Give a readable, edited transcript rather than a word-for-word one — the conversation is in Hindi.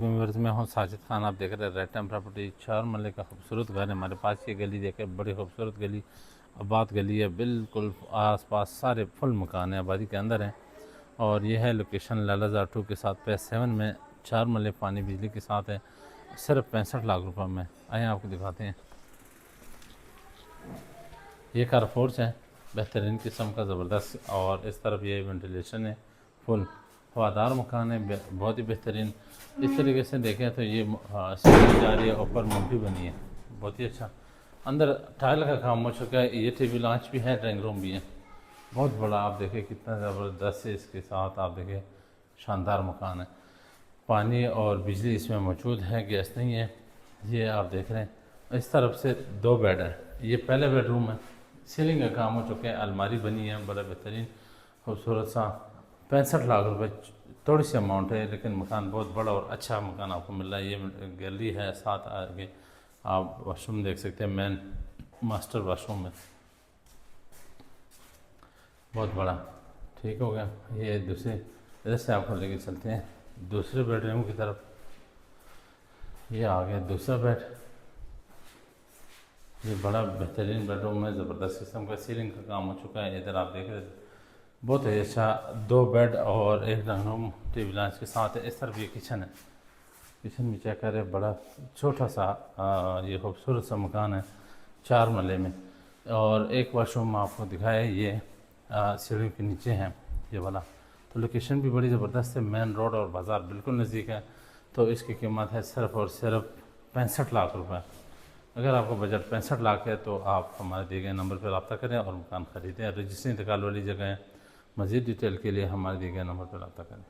व्यूअर्स में हूँ साजिद खान। आप देख रहे हैं रेड टाइम प्रॉपर्टी। 4 मरले का खूबसूरत घर है हमारे पास। ये गली देखें, बड़ी खूबसूरत गली, आबाद गली है, बिल्कुल आसपास सारे फुल मकान हैं, आबादी के अंदर हैं। और ये है लोकेशन लालाजार 2 के साथ फेज 7 में। 4 मरले पानी बिजली के साथ है, सिर्फ 65 लाख रुपए में। आए आपको दिखाते हैं। ये कारफोर्स है, बेहतरीन किस्म का, ज़बरदस्त। और इस तरफ ये वेंटिलेशन है, फुल हवादार मकान है, बहुत ही बेहतरीन। इस तरीके से देखें तो ये सीढ़ी जा रही है, ऊपर मुंडी बनी है, बहुत ही अच्छा। अंदर टाइल का काम हो चुका है। ये टेबल लॉन्च भी है, ड्राइंग रूम भी है, बहुत बड़ा। आप देखें कितना ज़बरदस्त है। इसके साथ आप देखें शानदार मकान है। पानी और बिजली इसमें मौजूद है, गैस नहीं है। ये आप देख रहे हैं। इस तरफ से 2 बेड है। ये पहले बेडरूम है, सीलिंग का काम हो चुका है, अलमारी बनी है, बड़ा बेहतरीन खूबसूरत सा। 65 लाख रुपए थोड़ी सी अमाउंट है, लेकिन मकान बहुत बड़ा और अच्छा मकान आपको मिल रहा है। ये गैलरी है, साथ आगे आप वाशरूम देख सकते हैं, मेन मास्टर वाशरूम है, बहुत बड़ा। ठीक हो गया। ये दूसरे इधर से आपको लेके चलते हैं दूसरे बेडरूम की तरफ। ये आ गया दूसरा बेड। ये बड़ा बेहतरीन बेडरूम है, ज़बरदस्त किस्म का, सीलिंग का काम हो चुका है। इधर आप देख रहे हैं, बहुत ही अच्छा। 2 बेड और एक रूम टीवी लॉन्च के साथ है। इस तरफ ये किचन है, किचन भी चेक करें, बड़ा छोटा सा ये खूबसूरत सा मकान है, 4 मरले में। और एक वाशरूम आपको दिखाया, ये सीढ़ी के नीचे है ये वाला। तो लोकेशन भी बड़ी ज़बरदस्त है, मेन रोड और बाज़ार बिल्कुल नज़दीक है। तो इसकी कीमत है सिर्फ और सिर्फ 65 लाख रुपए। अगर आपका बजट 65 लाख है तो आप हमारे दिए गए नंबर पर रब्ता करें और मकान ख़रीदें। रजिस्ट्री इंतकाल वाली जगह है। मज़ीद डिटेल के लिए हमारे दिए गए नंबर पर रब्ता करें।